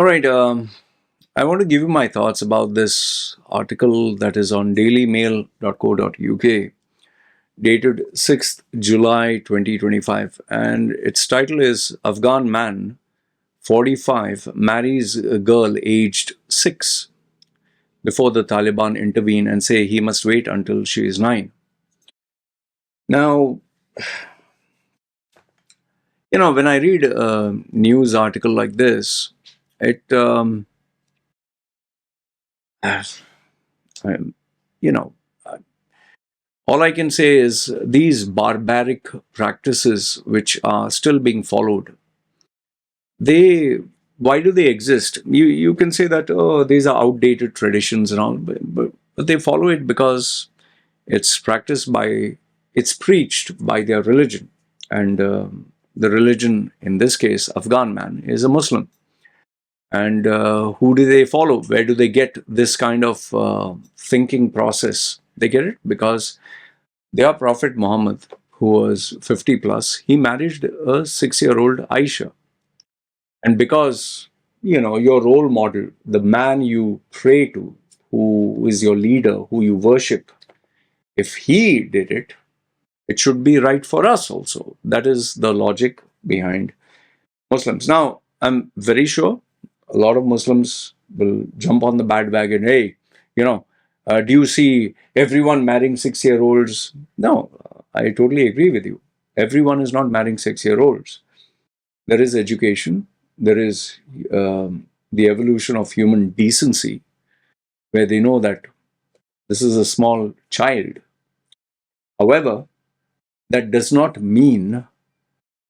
right. I want to give you my thoughts about this article that is on dailymail.co.uk, dated 6th July 2025. And its title is Afghan Man, 45, marries a girl aged 6 before the Taliban intervene and say he must wait until she is 9. Now, when I read a news article like this, it, um, you know, all I can say is these barbaric practices, which are still being followed, they why do they exist? You can say that, oh, these are outdated traditions and all, but they follow it because it's practiced by, it's preached by their religion, and the religion in this case, Afghan man, is a Muslim. And who do they follow? Where do they get this kind of thinking process? They get it because their Prophet Muhammad, who was 50 plus, he married a 6-year-old Aisha. And because, your role model, the man you pray to, who is your leader, who you worship, if he did it, it should be right for us also. That is the logic behind Muslims. Now, I'm very sure a lot of Muslims will jump on the bandwagon. Hey, do you see everyone marrying 6-year-olds? No, I totally agree with you. Everyone is not marrying 6-year-olds. There is education. There is the evolution of human decency, where they know that this is a small child. However, that does not mean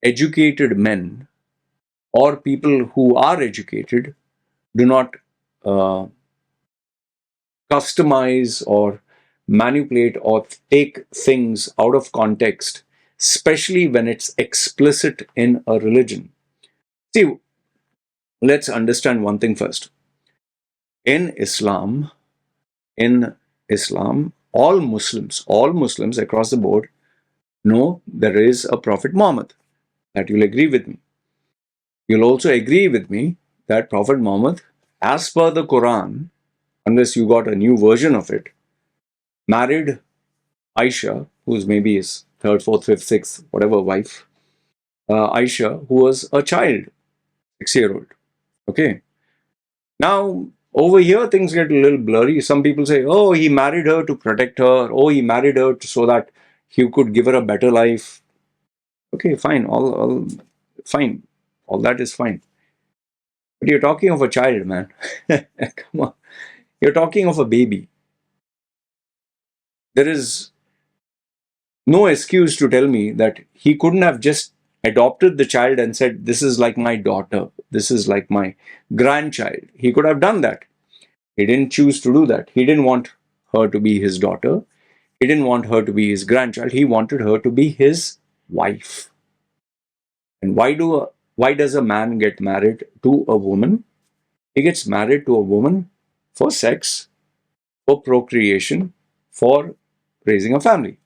educated men or people who are educated do not uh, customize or manipulate or take things out of context, especially when it's explicit in a religion. See, let's understand one thing first. In Islam, in Islam, all Muslims across the board know there is a Prophet Muhammad. That you'll agree with me. You'll also agree with me that Prophet Muhammad, as per the Quran, unless you got a new version of it, married Aisha, who's maybe his third, fourth, fifth, sixth, whatever wife, Aisha, who was a child, 6-year-old. Okay. Now, over here, things get a little blurry. Some people say, oh, he married her to protect her. Oh, he married her so that he could give her a better life. Okay, fine. All fine. All that is fine. But you're talking of a child, man. Come on. You're talking of a baby. There is no excuse to tell me that he couldn't have just adopted the child and said, this is like my daughter. This is like my grandchild. He could have done that. He didn't choose to do that. He didn't want her to be his daughter. He didn't want her to be his grandchild. He wanted her to be his wife. And why does a man get married to a woman? He gets married to a woman for sex, for procreation, for raising a family.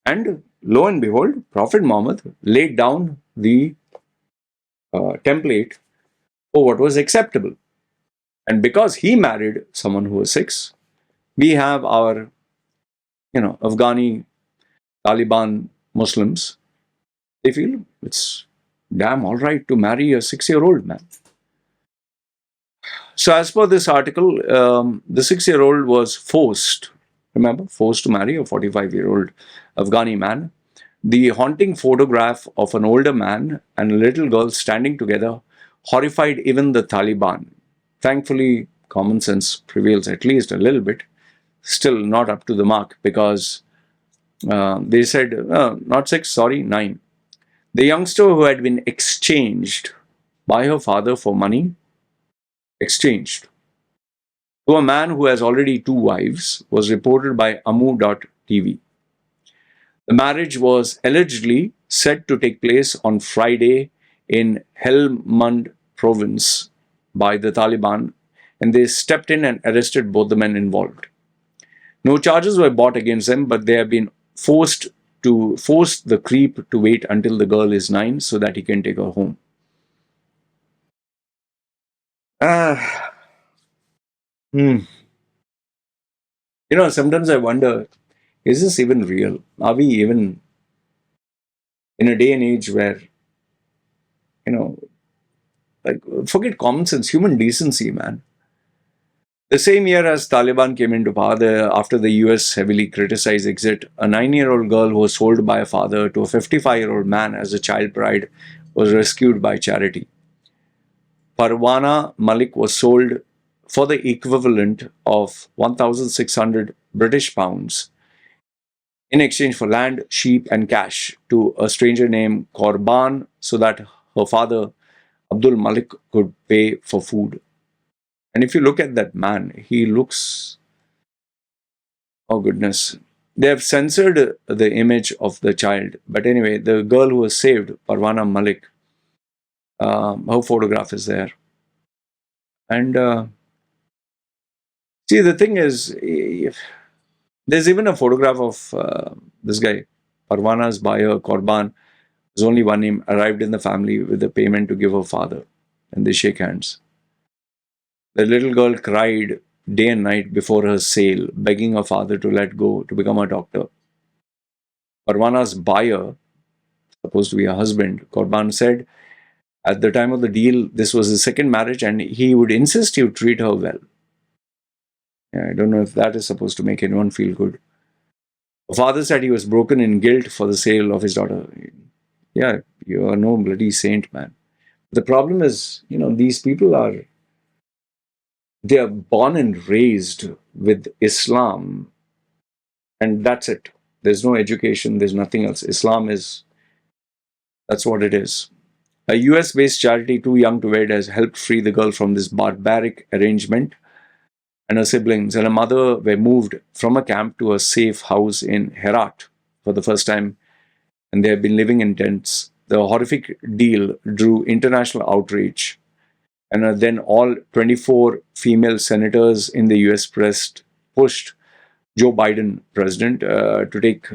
And lo and behold, Prophet Muhammad laid down the template for what was acceptable. And because he married someone who was 6, we have our, Afghani Taliban Muslims. They feel it's damn all right to marry a 6-year-old man. So as per this article, the 6-year-old was forced to marry a 45-year-old Afghani man. The haunting photograph of an older man and a little girl standing together horrified even the Taliban. Thankfully, common sense prevails at least a little bit. Still not up to the mark because they said, not 6, sorry, 9. The youngster who had been exchanged by her father for money, exchanged to a man who has already 2 wives, was reported by Amu.tv. The marriage was allegedly set to take place on Friday in Helmand province by the Taliban, and they stepped in and arrested both the men involved. No charges were brought against them, but they have been forced the creep to wait until the girl is 9 so that he can take her home. Ah, hmm. Sometimes I wonder, is this even real? Are we even in a day and age where, you know, like, forget common sense, human decency, man? The same year as Taliban came into power, after the US heavily criticized exit, a 9-year-old girl who was sold by a father to a 55-year-old man as a child bride was rescued by charity. Parwana Malik was sold for the equivalent of 1,600 British pounds in exchange for land, sheep, and cash to a stranger named Korban so that her father, Abdul Malik, could pay for food. And if you look at that man, he looks, oh goodness. They have censored the image of the child. But anyway, the girl who was saved, Parwana Malik, her photograph is there. And see, the thing is, there's even a photograph of this guy, Parwana's buyer, Korban. There's only one name, arrived in the family with the payment to give her father. And they shake hands. The little girl cried day and night before her sale, begging her father to let go to become a doctor. Parwana's buyer, supposed to be her husband, Korban said at the time of the deal, this was his second marriage and he would insist he would treat her well. Yeah, I don't know if that is supposed to make anyone feel good. The father said he was broken in guilt for the sale of his daughter. Yeah, you are no bloody saint, man. The problem is, these people they are born and raised with Islam, and that's it. There's no education, there's nothing else. Islam is, that's what it is. A US based charity, Too Young to Wed, has helped free the girl from this barbaric arrangement, and her siblings and her mother were moved from a camp to a safe house in Herat for the first time, and they have been living in tents. The horrific deal drew international outrage, and then all 24 female senators in the US pushed Joe Biden, president, to take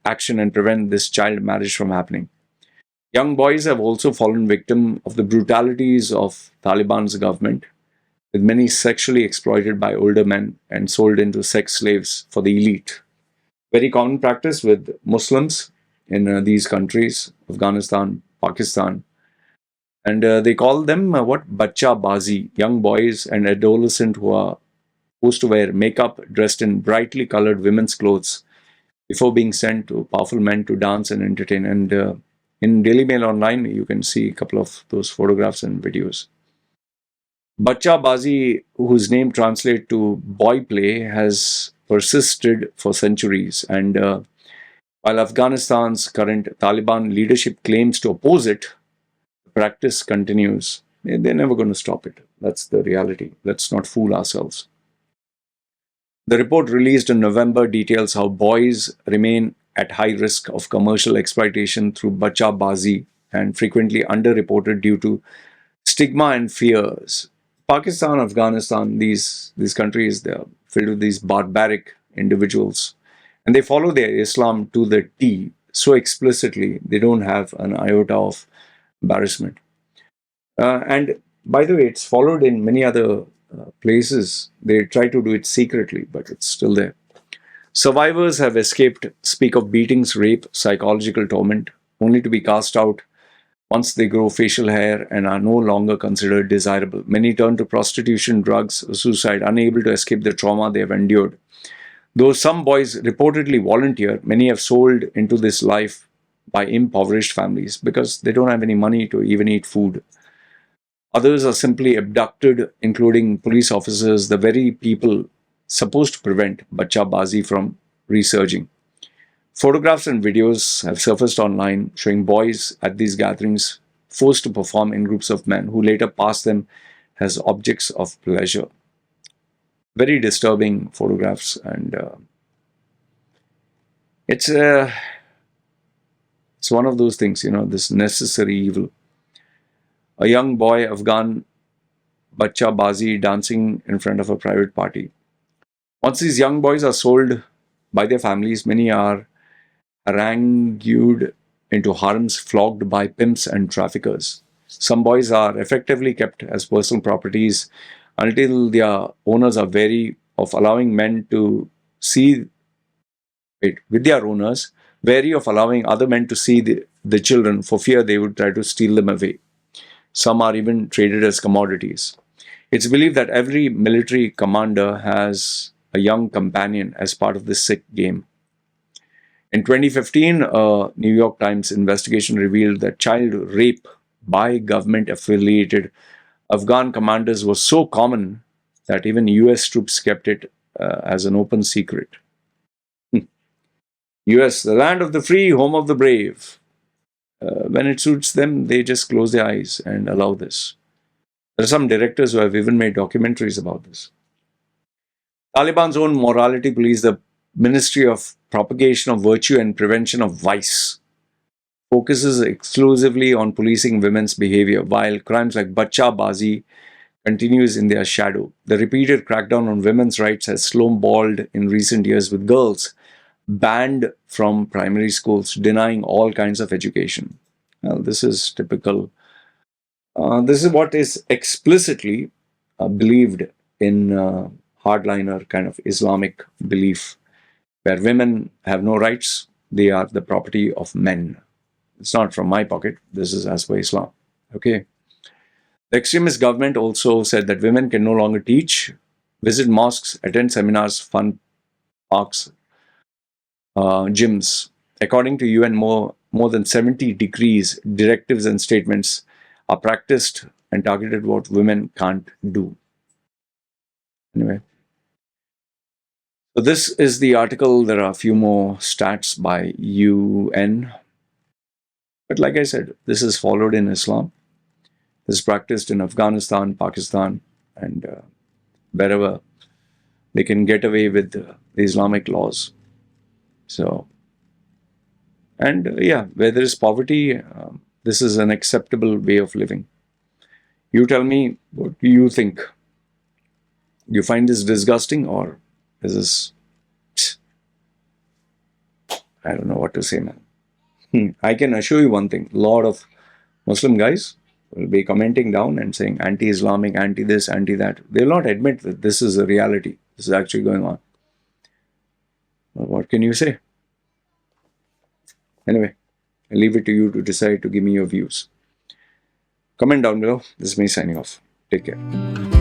action and prevent this child marriage from happening. Young boys have also fallen victim of the brutalities of Taliban's government, with many sexually exploited by older men and sold into sex slaves for the elite. Very common practice with Muslims in these countries, Afghanistan, Pakistan. And they call them what? Bacha Bazi, young boys and adolescents who are supposed to wear makeup dressed in brightly colored women's clothes before being sent to powerful men to dance and entertain. And in Daily Mail Online, you can see a couple of those photographs and videos. Bacha Bazi, whose name translates to boy play, has persisted for centuries. And while Afghanistan's current Taliban leadership claims to oppose it, the practice continues. They're never going to stop it. That's the reality. Let's not fool ourselves. The report released in November details how boys remain at high risk of commercial exploitation through Bacha Bazi and frequently underreported due to stigma and fears. Pakistan, Afghanistan, these countries, they're filled with these barbaric individuals. And they follow their Islam to the T so explicitly, they don't have an iota of embarrassment. And by the way, it's followed in many other places. They try to do it secretly, but it's still there. Survivors have escaped speak of beatings, rape, psychological torment, only to be cast out once they grow facial hair and are no longer considered desirable. Many turn to prostitution, drugs, suicide, unable to escape the trauma they have endured. Though some boys reportedly volunteer, many have sold into this life by impoverished families because they don't have any money to even eat food. Others are simply abducted, including police officers, the very people supposed to prevent Bacha Bazi from resurging. Photographs and videos have surfaced online showing boys at these gatherings forced to perform in groups of men who later pass them as objects of pleasure. Very disturbing photographs, and it's it's one of those things, this necessary evil. A young boy, Afghan Bacha Bazi, dancing in front of a private party. Once these young boys are sold by their families, many are harangued into harems, flogged by pimps and traffickers. Some boys are effectively kept as personal properties until their owners are wary of allowing men to see with their owners, wary of allowing other men to see the children for fear they would try to steal them away. Some are even traded as commodities. It's believed that every military commander has a young companion as part of this sick game. In 2015, a New York Times investigation revealed that child rape by government affiliated Afghan commanders was so common that even US troops kept it as an open secret. US, the land of the free, home of the brave. When it suits them, they just close their eyes and allow this. There are some directors who have even made documentaries about this. Taliban's own morality police, the Ministry of Propagation of Virtue and Prevention of Vice, focuses exclusively on policing women's behavior, while crimes like Bacha Bazi continues in their shadow. The repeated crackdown on women's rights has snowballed in recent years, with girls banned from primary schools, denying all kinds of education. Well, this is typical. This is what is explicitly believed in hardliner kind of Islamic belief, where women have no rights, they are the property of men. It's not from my pocket, this is as per Islam. Okay. The extremist government also said that women can no longer teach, visit mosques, attend seminars, fun parks, gyms. According to UN, more than 70 decrees, directives, and statements are practiced and targeted what women can't do. Anyway, so this is the article. There are a few more stats by UN. But like I said, this is followed in Islam. This is practiced in Afghanistan, Pakistan, and wherever they can get away with the Islamic laws. So, and yeah, where there is poverty, this is an acceptable way of living. You tell me, what do you think? Do you find this disgusting, or is this, I don't know what to say, man. I can assure you one thing, a lot of Muslim guys will be commenting down and saying anti-Islamic, anti-this, anti-that. They will not admit that this is a reality. This is actually going on. Well, what can you say? Anyway, I leave it to you to decide to give me your views. Comment down below. This is me signing off. Take care.